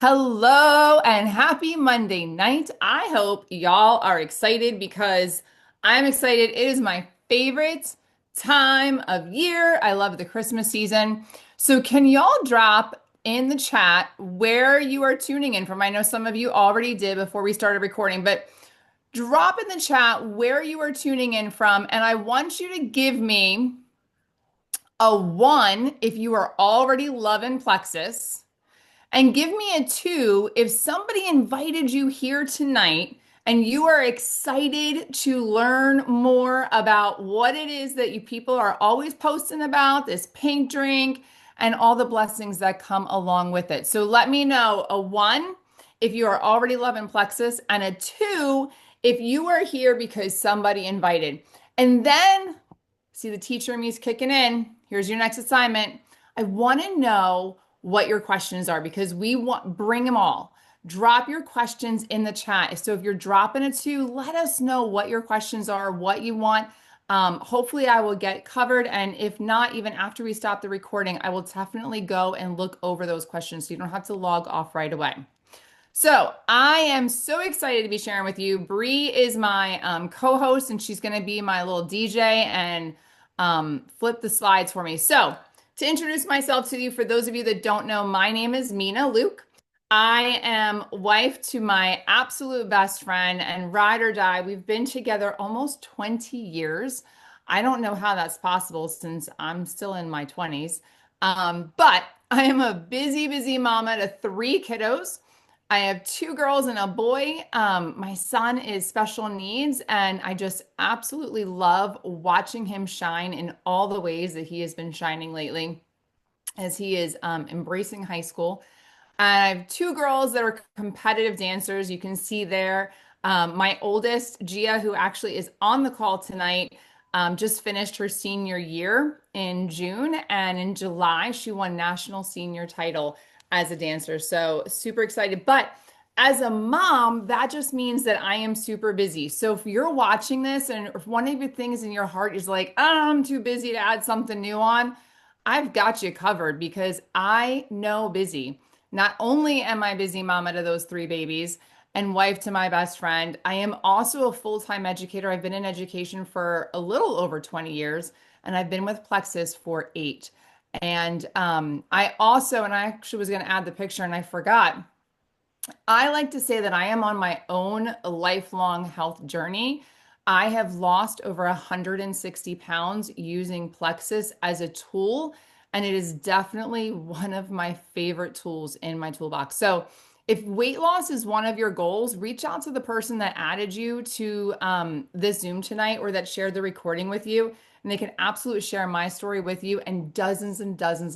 Hello and happy Monday night. I hope y'all are excited because I'm excited. It is my favorite time of year. I love the Christmas season. So, can y'all drop in the chat where you are tuning in from? I know some of you already did before we started recording, but drop in the chat where you are tuning in from. And I want you to give me a one if you are already loving Plexus. And give me a two if somebody invited you here tonight and you are excited to learn more about what it is that you people are always posting about, this pink drink, and all the blessings that come along with it. So let me know a one if you are already loving Plexus, and a two if you are here because somebody invited. And then, see the teacher in me is kicking in. Here's your next assignment. I want to know what your questions are because we want bring them all. Drop your questions in the chat. So if you're dropping it too, let us know what your questions are, what you want. Hopefully I will get covered. And if not, even after we stop the recording, I will definitely go and look over those questions so you don't have to log off right away. So I am so excited to be sharing with you. Bree is my co-host, and she's going to be my little DJ and flip the slides for me. So to introduce myself to you, for those of you that don't know, my name is Mina Leuck. I am wife to my absolute best friend and ride or die. We've been together almost 20 years. I don't know how that's possible since I'm still in my 20s. But I am a busy, busy mama to three kiddos. I have two girls and a boy. My son is special needs, and I just absolutely love watching him shine in all the ways that he has been shining lately as he is embracing high school. I have two girls that are competitive dancers. You can see there. My oldest, Gia, who actually is on the call tonight, just finished her senior year in June, and in July, she won national senior title as a dancer. So super excited. But as a mom, that just means that I am super busy. So if you're watching this and if one of your things in your heart is like, oh, I'm too busy to add something new on, I've got you covered because I know busy. Not only am I busy mama to those three babies and wife to my best friend, I am also a full-time educator. I've been in education for a little over 20 years, and I've been with Plexus for 8. And I also, and I actually was going to add the picture and I forgot, I like to say that I am on my own lifelong health journey. I have lost over 160 pounds using Plexus as a tool, and it is definitely one of my favorite tools in my toolbox. So, if weight loss is one of your goals, reach out to the person that added you to this Zoom tonight or that shared the recording with you, and they can absolutely share my story with you and dozens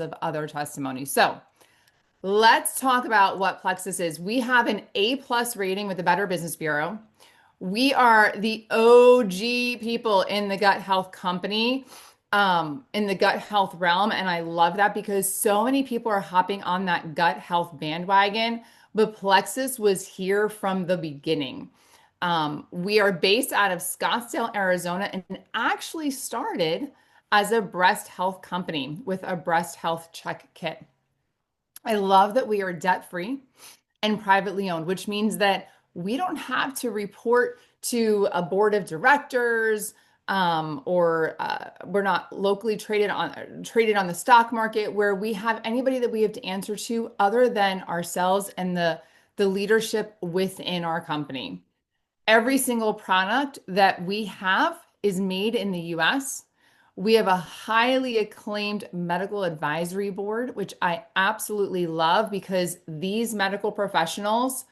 of other testimonies. So, let's talk about what Plexus is. We have an A+ rating with the Better Business Bureau. We are the OG people in the gut health company, in the gut health realm. And I love that because so many people are hopping on that gut health bandwagon, but Plexus was here from the beginning. We are based out of Scottsdale, Arizona, and actually started as a breast health company with a breast health check kit. I love that we are debt free and privately owned, which means that we don't have to report to a board of directors, or we're not locally traded on the stock market where we have anybody that we have to answer to other than ourselves and the leadership within our company. Every single product that we have is made in the US. We have a highly acclaimed medical advisory board, which I absolutely love because these medical professionals,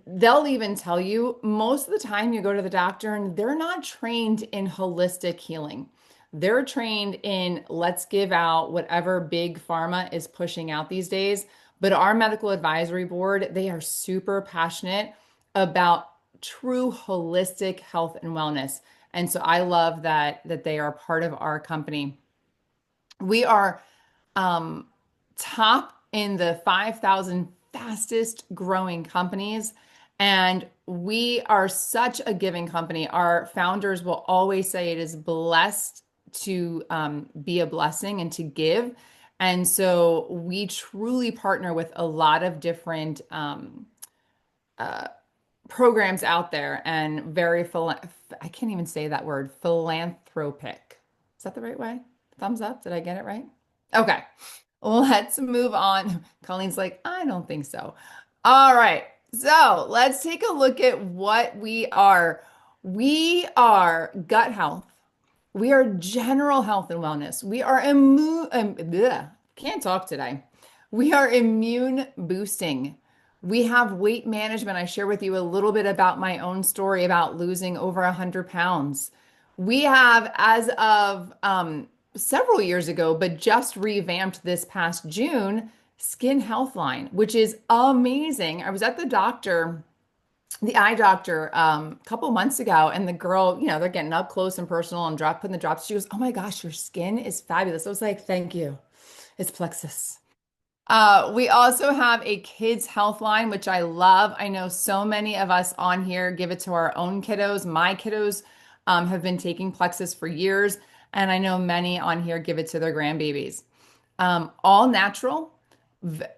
they'll even tell you most of the time you go to the doctor and they're not trained in holistic healing. They're trained in let's give out whatever big pharma is pushing out these days. But our medical advisory board, they are super passionate about true holistic health and wellness. And so I love that they are part of our company. We are top in the 5,000 fastest growing companies. And we are such a giving company. Our founders will always say it is blessed to be a blessing and to give. And so we truly partner with a lot of different uh, programs out there and I can't even say that word, philanthropic. Is that the right way? Thumbs up. Did I get it right? Okay. Let's move on. Colleen's like, I don't think so. All right. So let's take a look at what we are. We are gut health. We are general health and wellness. We are immune, can't talk today. We are immune boosting. We have weight management. I share with you a little bit about my own story about losing over 100 pounds. We have, as of several years ago, but just revamped this past June, Skin Health Line, which is amazing. I was at the eye doctor, a couple months ago, and the girl, they're getting up close and personal and putting the drops. She goes, "Oh my gosh, your skin is fabulous." I was like, "Thank you." It's Plexus. We also have a kids health line, which I love. I know so many of us on here give it to our own kiddos. My kiddos have been taking Plexus for years, and I know many on here give it to their grandbabies. All natural,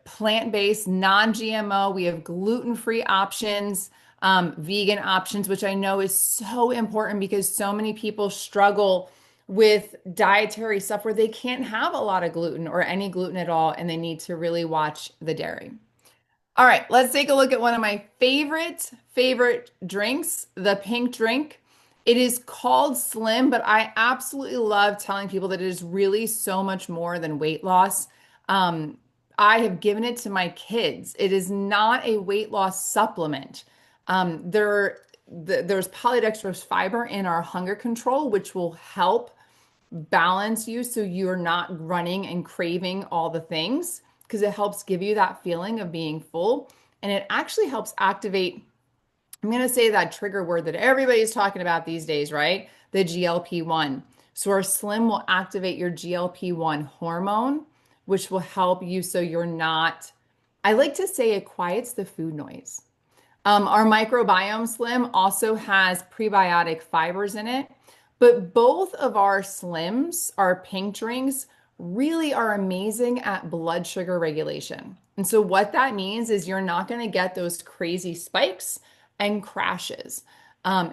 plant-based, non-GMO. We have gluten-free options, vegan options, which I know is so important because so many people struggle with dietary stuff where they can't have a lot of gluten or any gluten at all, and they need to really watch the dairy. All right, let's take a look at one of my favorite drinks, the pink drink. It is called Slim, but I absolutely love telling people that it is really so much more than weight loss. I have given it to my kids. It is not a weight loss supplement. There's polydextrose fiber in our hunger control, which will help balance you so you're not running and craving all the things because it helps give you that feeling of being full. And it actually helps activate, I'm going to say that trigger word that everybody's talking about these days, right? The GLP-1. So our Slim will activate your GLP-1 hormone, which will help you so you're not, I like to say it quiets the food noise. Our microbiome Slim also has prebiotic fibers in it, but both of our Slims, our pink drinks, really are amazing at blood sugar regulation. And so what that means is you're not going to get those crazy spikes and crashes.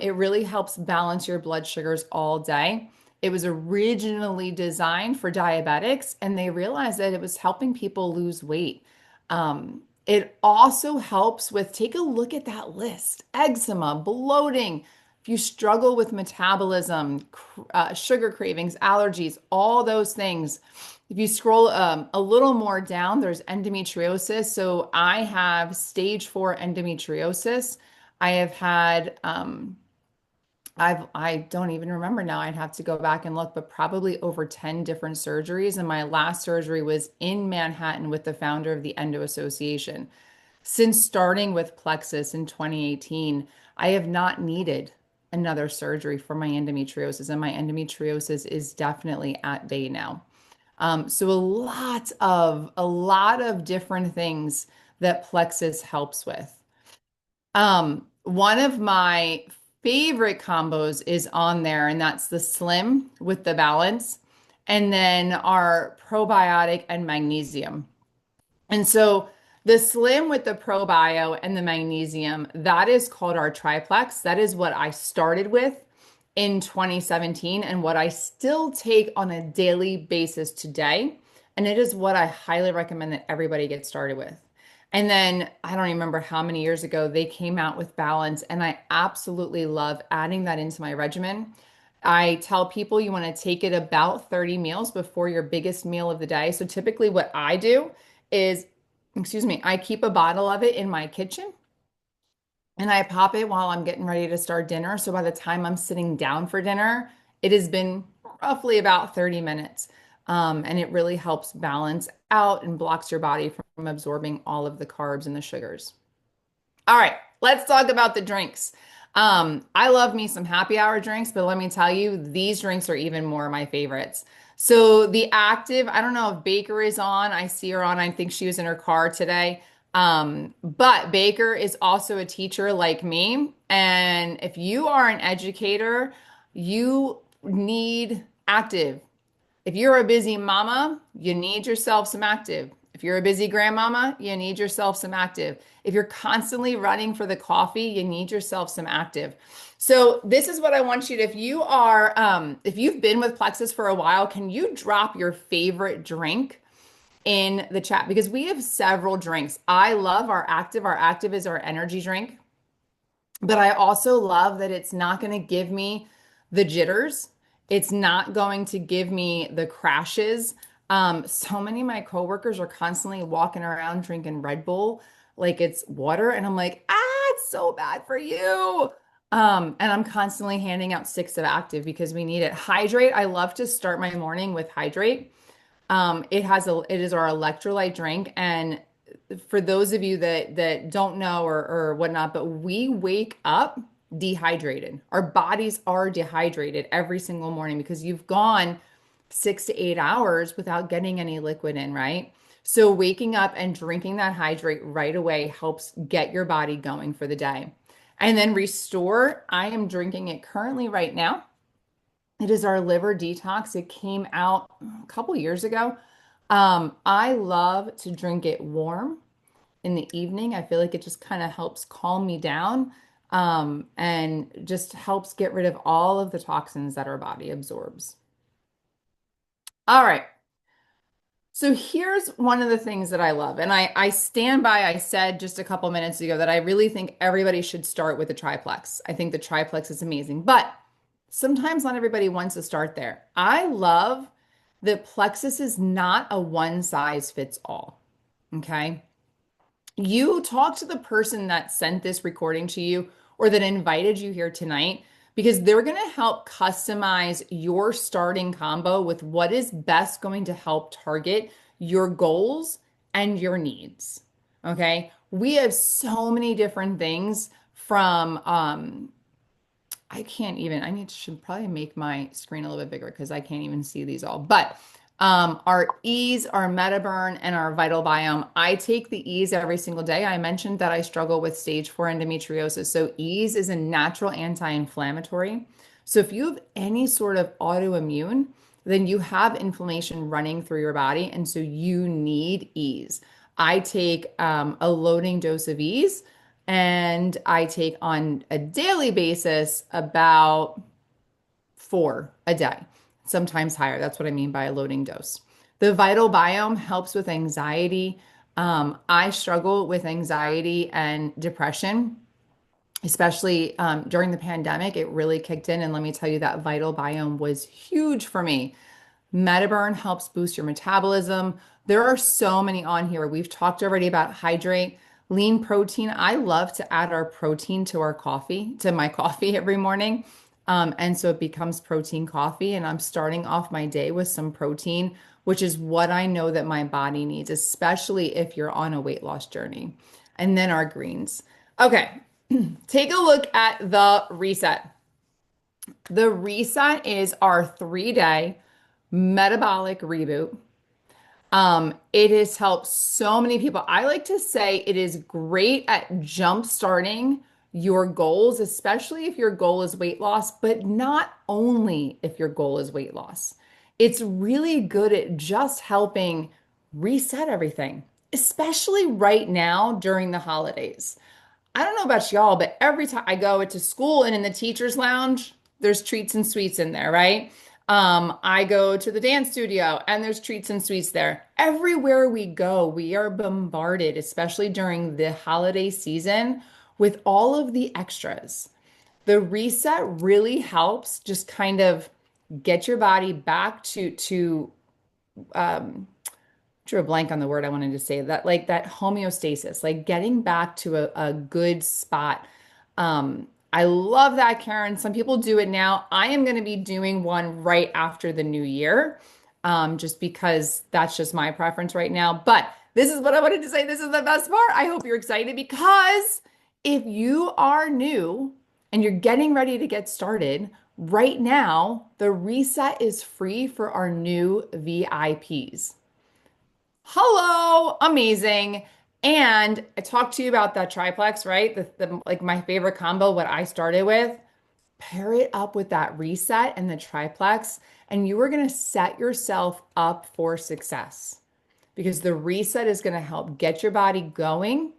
It really helps balance your blood sugars all day. It was originally designed for diabetics, and they realized that it was helping people lose weight. It also helps with, take a look at that list, eczema, bloating. If you struggle with metabolism, sugar cravings, allergies, all those things. If you scroll a little more down, there's endometriosis. So I have stage 4 endometriosis. I have had, I don't even remember now. I'd have to go back and look, but probably over 10 different surgeries. And my last surgery was in Manhattan with the founder of the Endo Association. Since starting with Plexus in 2018, I have not needed another surgery for my endometriosis, and my endometriosis is definitely at bay now. So a lot of different things that Plexus helps with. One of my favorite combos is on there, and that's the Slim with the balance, and then our probiotic and magnesium. And so the Slim with the probio and the magnesium, that is called our triplex. That is what I started with in 2017 and what I still take on a daily basis today. And it is what I highly recommend that everybody get started with. And then I don't remember how many years ago they came out with balance, and I absolutely love adding that into my regimen. I tell people you want to take it about 30 meals before your biggest meal of the day. So typically what I do is, excuse me, I keep a bottle of it in my kitchen and I pop it while I'm getting ready to start dinner. So by the time I'm sitting down for dinner, it has been roughly about 30 minutes. And it really helps balance out and blocks your body from absorbing all of the carbs and the sugars. All right, let's talk about the drinks. I love me some happy hour drinks, but let me tell you, these drinks are even more my favorites. So the active, I don't know if Baker is on. I see her on. I think she was in her car today. But Baker is also a teacher like me. And if you are an educator, you need active. If you're a busy mama, you need yourself some active. If you're a busy grandmama, you need yourself some active. If you're constantly running for the coffee, you need yourself some active. So this is what I want you to, if you've been with Plexus for a while, can you drop your favorite drink in the chat? Because we have several drinks. I love our active. Our active is our energy drink. But I also love that it's not going to give me the jitters. It's not going to give me the crashes. So many of my coworkers are constantly walking around drinking Red Bull like it's water. And I'm like, it's so bad for you. And I'm constantly handing out six of active because we need it. Hydrate. I love to start my morning with hydrate. It is our electrolyte drink, and for those of you that don't know or whatnot, but we wake up dehydrated. Our bodies are dehydrated every single morning because you've gone 6 to 8 hours without getting any liquid in, right? So waking up and drinking that hydrate right away helps get your body going for the day. And then restore. I am drinking it currently right now. It is our liver detox. It came out a couple years ago. I love to drink it warm in the evening. I feel like it just kind of helps calm me down, and just helps get rid of all of the toxins that our body absorbs. All right. So here's one of the things that I love, and I stand by, I said just a couple minutes ago that I really think everybody should start with the triplex. I think the triplex is amazing, but sometimes not everybody wants to start there. I love that Plexus is not a one size fits all. Okay. You talk to the person that sent this recording to you or that invited you here tonight, because they're going to help customize your starting combo with what is best going to help target your goals and your needs. Okay. We have so many different things from I can't even, should probably make my screen a little bit bigger because I can't even see these all. But our Ease, our MetaBurn, and our Vital Biome. I take the Ease every single day. I mentioned that I struggle with stage 4 endometriosis. So Ease is a natural anti-inflammatory. So if you have any sort of autoimmune, then you have inflammation running through your body. And so you need Ease. I take a loading dose of Ease, and I take on a daily basis about 4 a day, sometimes higher. That's what I mean by a loading dose. The Vital Biome helps with anxiety. I struggle with anxiety and depression, especially during the pandemic. It really kicked in. And let me tell you, that Vital Biome was huge for me. MetaBurn helps boost your metabolism. There are so many on here. We've talked already about hydrate, lean protein. I love to add our protein to our coffee, to my coffee every morning. And so it becomes protein coffee. And I'm starting off my day with some protein, which is what I know that my body needs, especially if you're on a weight loss journey. And then our greens. Okay, take a look at the reset. The reset is our 3-day metabolic reboot. It has helped so many people. I like to say it is great at jump starting your goals, especially if your goal is weight loss, but not only if your goal is weight loss. It's really good at just helping reset everything, especially right now during the holidays. I don't know about y'all, but every time I go into school and in the teacher's lounge, there's treats and sweets in there, right? I go to the dance studio and there's treats and sweets there. Everywhere we go, we are bombarded, especially during the holiday season, with all of the extras. The reset really helps just kind of get your body back to drew a blank on the word I wanted to say, that like that homeostasis, like getting back to a good spot. I love that, Karen. Some people do it now. I am going to be doing one right after the new year, just because that's just my preference right now. But this is what I wanted to say. This is the best part. I hope you're excited, because if you are new and you're getting ready to get started, right now, the reset is free for our new VIPs. Hello, amazing. And I talked to you about that triplex, right? The like my favorite combo, what I started with. pair it up with that reset and the triplex, and you are going to set yourself up for success because the reset is going to help get your body going,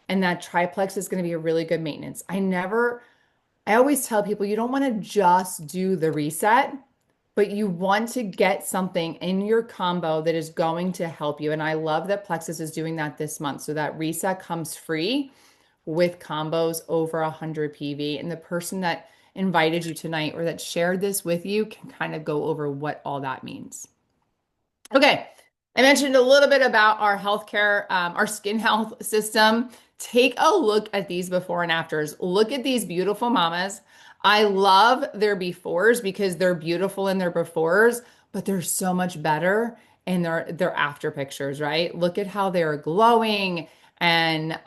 and that triplex is going to be a really good maintenance. I always tell people you don't want to just do the reset, but you want to get something in your combo that is going to help you. And I love that Plexus is doing that this month. So that reset comes free with combos over 100 PV. And the person that invited you tonight or that shared this with you can kind of go over what all that means. Okay. I mentioned a little bit about our healthcare, our skin health system. Take a look at these before and afters. Look at these beautiful mamas. I love their befores because they're beautiful in their befores, but they're so much better in their after pictures, right? Look at how they're glowing and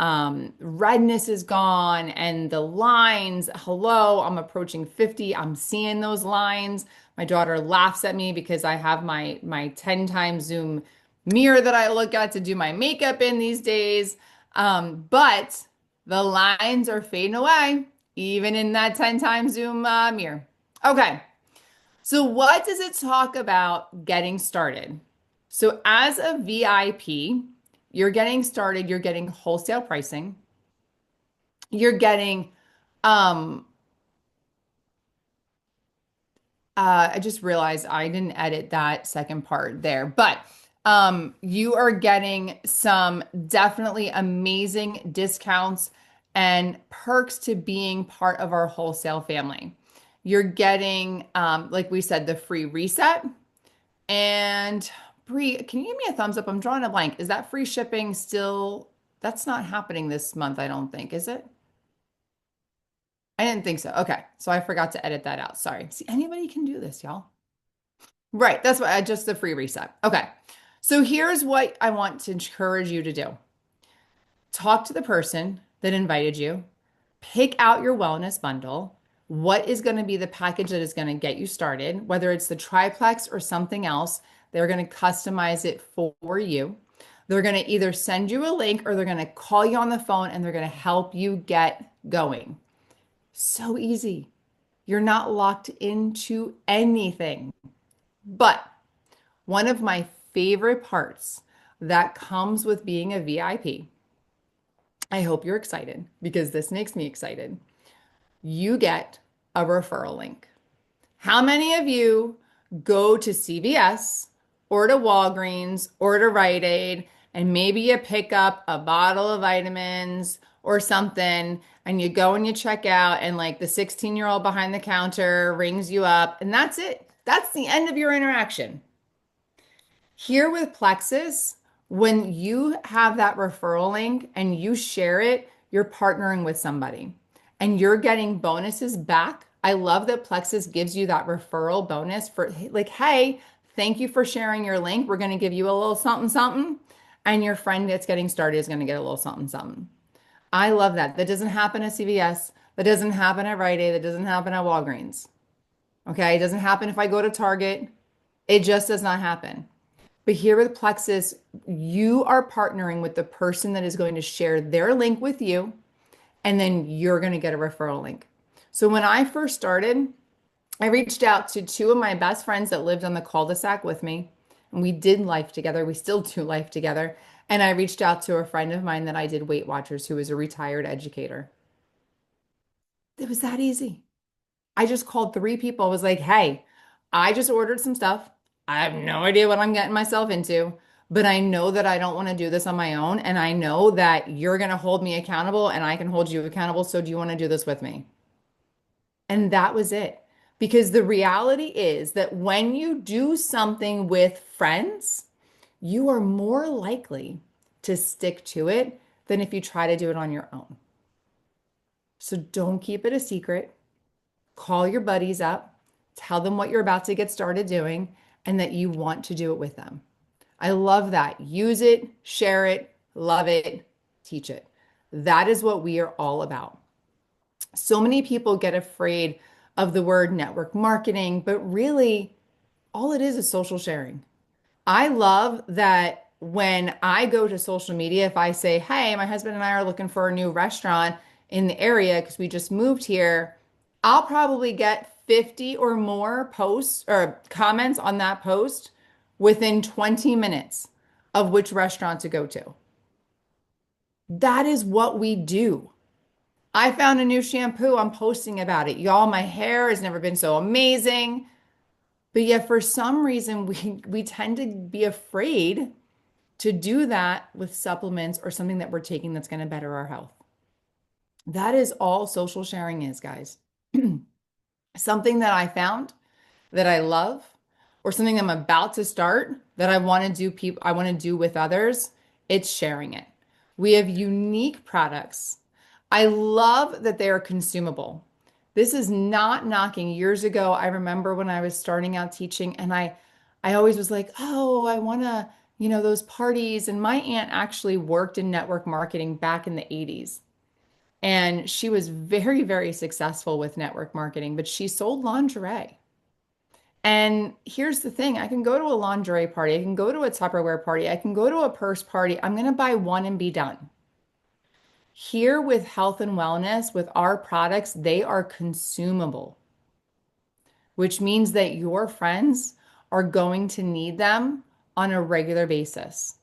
redness is gone and the lines. Hello, I'm approaching 50. I'm seeing those lines. My daughter laughs at me because I have my 10 times zoom mirror that I look at to do my makeup in these days. But the lines are fading away, even in that 10 times zoom mirror. Okay, so what does it talk about getting started? So as a VIP, you're getting started, you're getting wholesale pricing, you're getting um I just realized I didn't edit that second part there, but you are getting some definitely amazing discounts and perks to being part of our wholesale family. You're getting, like we said, the free reset. And Bree, can you give me a thumbs up? I'm drawing a blank. Is that free shipping still? That's not happening this month, I don't think, is it? I didn't think so. Okay. So I forgot to edit that out. Sorry. See, anybody can do this, y'all. Right. That's what I just the free reset. Okay. So here's what I want to encourage you to do. Talk to the person that invited you. Pick out your wellness bundle. What is going to be the package that is going to get you started, whether it's the triplex or something else, they're going to customize it for you. They're going to either send you a link or they're going to call you on the phone and they're going to help you get going. So easy. You're not locked into anything. But one of my favorite parts that comes with being a VIP, I hope you're excited because this makes me excited. You get a referral link. How many of you go to CVS or to Walgreens or to Rite Aid and maybe you pick up a bottle of vitamins or something and you go and you check out and like the 16-year-old behind the counter rings you up and that's it. That's the end of your interaction. Here with Plexus, when you have that referral link and you share it, you're partnering with somebody and you're getting bonuses back. I love that Plexus gives you that referral bonus for like, hey, thank you for sharing your link. We're going to give you a little something, something. And your friend that's getting started is going to get a little something, something. I love that. That doesn't happen at CVS. That doesn't happen at Rite Aid. That doesn't happen at Walgreens. Okay. It doesn't happen if I go to Target. It just does not happen. But here with Plexus, you are partnering with the person that is going to share their link with you, and then you're going to get a referral link. So when I first started, I reached out to two of my best friends that lived on the cul-de-sac with me, and we did life together. We still do life together. And I reached out to a friend of mine that I did Weight Watchers, who is a retired educator. It was that easy. I just called three people. I was like, hey, I just ordered some stuff. I have no idea what I'm getting myself into, but I know that I don't want to do this on my own. And I know that you're going to hold me accountable and I can hold you accountable. So do you want to do this with me? And that was it. Because the reality is that when you do something with friends, you are more likely to stick to it than if you try to do it on your own. So don't keep it a secret. Call your buddies up, tell them what you're about to get started doing, and that you want to do it with them. I love that. Use it, share it, love it, teach it. That is what we are all about. So many people get afraid of the word network marketing, but really all it is social sharing. I love that when I go to social media, if I say, hey, my husband and I are looking for a new restaurant in the area because we just moved here, I'll probably get 50 or more posts or comments on that post within 20 minutes of which restaurant to go to. That is what we do. I found a new shampoo. I'm posting about it. Y'all, my hair has never been so amazing. But yet, for some reason, we tend to be afraid to do that with supplements or something that we're taking that's going to better our health. That is all social sharing is, guys. Something that I found that I love or something I'm about to start that I want to do with others, it's sharing it. We have unique products. I love that they are consumable. This is not knocking. Years ago, I remember when I was starting out teaching and I always was like, "Oh, I want to, those parties." And my aunt actually worked in network marketing back in the 80s. And she was very, very successful with network marketing, but she sold lingerie. And here's the thing, I can go to a lingerie party, I can go to a Tupperware party, I can go to a purse party. I'm going to buy one and be done. Here with health and wellness, with our products, they are consumable, which means that your friends are going to need them on a regular basis.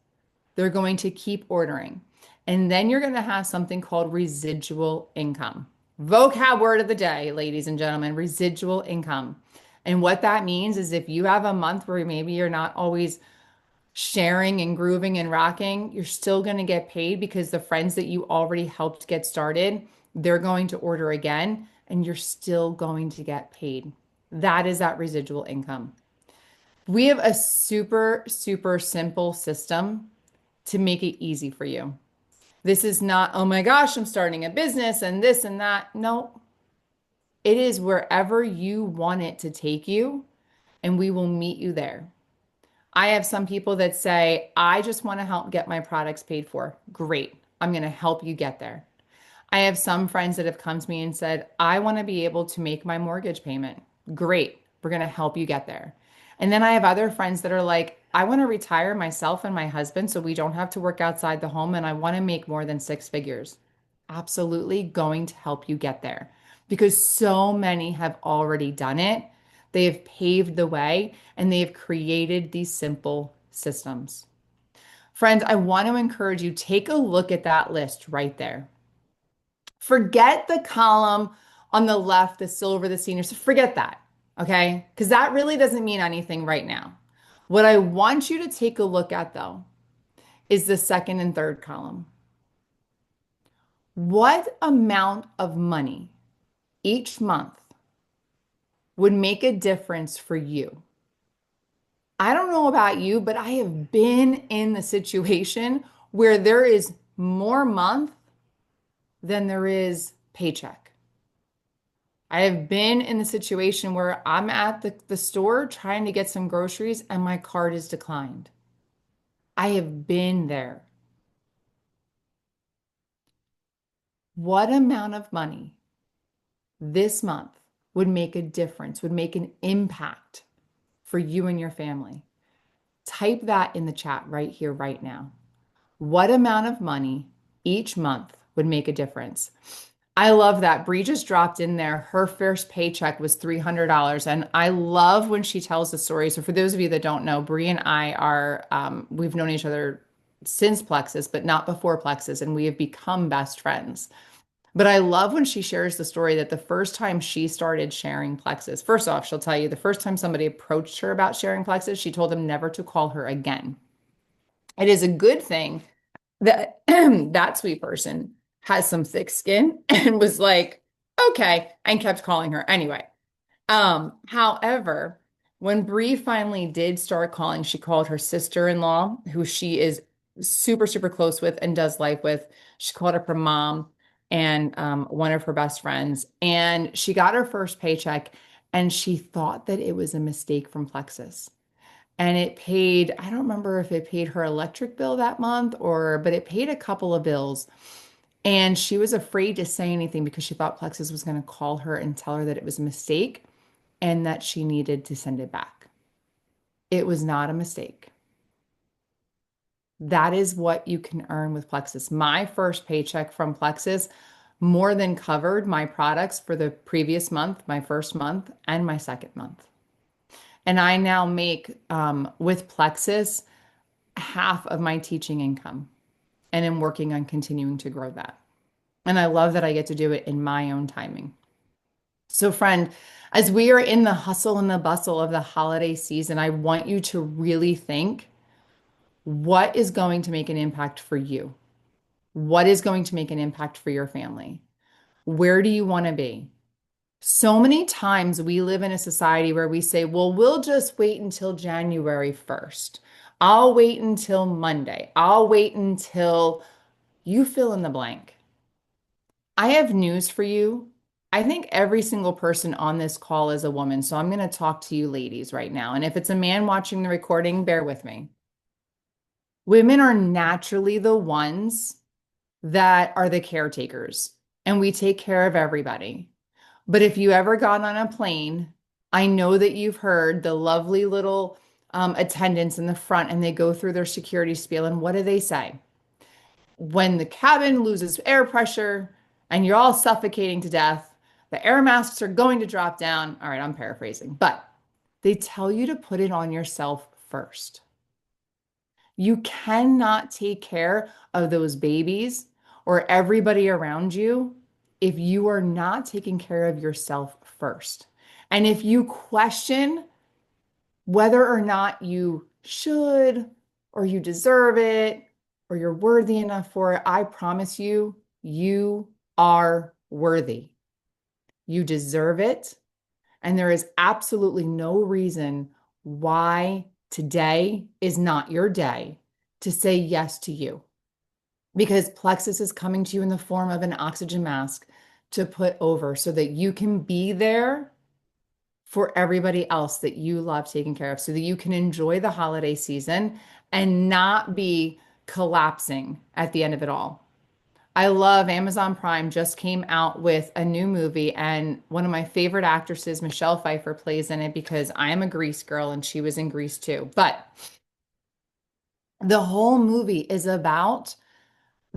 They're going to keep ordering. And then you're going to have something called residual income. Vocab word of the day, ladies and gentlemen, residual income. And what that means is if you have a month where maybe you're not always sharing and grooving and rocking, you're still going to get paid because the friends that you already helped get started, they're going to order again and you're still going to get paid. That is that residual income. We have a super, super simple system to make it easy for you. This is not, oh my gosh, I'm starting a business and this and that. No, it is wherever you want it to take you, and we will meet you there. I have some people that say, I just want to help get my products paid for. Great. I'm going to help you get there. I have some friends that have come to me and said, I want to be able to make my mortgage payment. Great. We're going to help you get there. And then I have other friends that are like, I want to retire myself and my husband so we don't have to work outside the home and I want to make more than six figures. Absolutely going to help you get there because so many have already done it. They have paved the way and they have created these simple systems. Friends, I want to encourage you, take a look at that list right there. Forget the column on the left, the silver, the seniors. Forget that, okay? Because that really doesn't mean anything right now. What I want you to take a look at, though, is the second and third column. What amount of money each month would make a difference for you? I don't know about you, but I have been in the situation where there is more month than there is paycheck. I have been in the situation where I'm at the store trying to get some groceries and my card is declined. I have been there. What amount of money this month would make a difference, would make an impact for you and your family? Type that in the chat right here, right now. What amount of money each month would make a difference? I love that. Bree just dropped in there. Her first paycheck was $300. And I love when she tells the story. So for those of you that don't know, Bree and I are, we've known each other since Plexus, but not before Plexus. And we have become best friends. But I love when she shares the story that the first time she started sharing Plexus, first off, she'll tell you the first time somebody approached her about sharing Plexus, she told them never to call her again. It is a good thing that that sweet person has some thick skin and was like, okay, and kept calling her anyway. However, when Bree finally did start calling, she called her sister-in-law, who she is super, super close with and does life with. She called up her mom and one of her best friends, and she got her first paycheck, and she thought that it was a mistake from Plexus. And it paid, I don't remember if it paid her electric bill that month but it paid a couple of bills. And she was afraid to say anything because she thought Plexus was going to call her and tell her that it was a mistake and that she needed to send it back. It was not a mistake. That is what you can earn with Plexus. My first paycheck from Plexus more than covered my products for the previous month, my first month, and my second month. And I now make with Plexus half of my teaching income and am working on continuing to grow that. And I love that I get to do it in my own timing. So, friend, as we are in the hustle and the bustle of the holiday season, I want you to really think what is going to make an impact for you? What is going to make an impact for your family? Where do you want to be? So many times we live in a society where we say, well, we'll just wait until January 1st. I'll wait until Monday. I'll wait until you fill in the blank. I have news for you. I think every single person on this call is a woman. So I'm going to talk to you ladies right now. And if it's a man watching the recording, bear with me. Women are naturally the ones that are the caretakers, and we take care of everybody. But if you ever got on a plane, I know that you've heard the lovely little attendants in the front, and they go through their security spiel. And what do they say? When the cabin loses air pressure and you're all suffocating to death, the air masks are going to drop down. All right, I'm paraphrasing, but they tell you to put it on yourself first. You cannot take care of those babies or everybody around you if you are not taking care of yourself first. And if you question whether or not you should or you deserve it or you're worthy enough for it, I promise you, you are worthy. You deserve it. And there is absolutely no reason why today is not your day to say yes to you. Because Plexus is coming to you in the form of an oxygen mask to put over so that you can be there for everybody else that you love taking care of, so that you can enjoy the holiday season and not be collapsing at the end of it all. I love Amazon Prime just came out with a new movie, and one of my favorite actresses, Michelle Pfeiffer, plays in it because I am a Grease girl and she was in Grease too. But the whole movie is about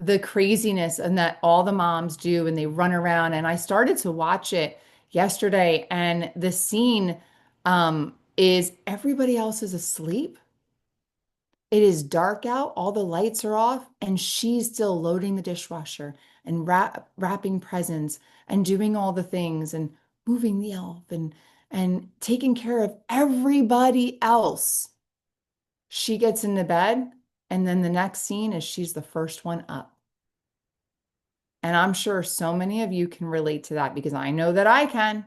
the craziness and that all the moms do and they run around. And I started to watch it yesterday, and the scene is everybody else is asleep. It is dark out, all the lights are off, and she's still loading the dishwasher and wrapping presents and doing all the things and moving the elf and taking care of everybody else. She gets into bed, and then the next scene is she's the first one up. And I'm sure so many of you can relate to that because I know that I can.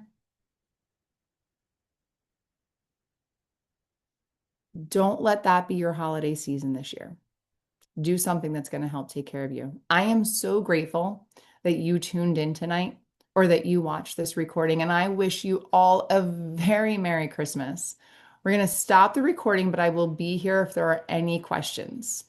Don't let that be your holiday season this year. Do something that's going to help take care of you. I am so grateful that you tuned in tonight or that you watched this recording, and I wish you all a very Merry Christmas. We're going to stop the recording, but I will be here if there are any questions.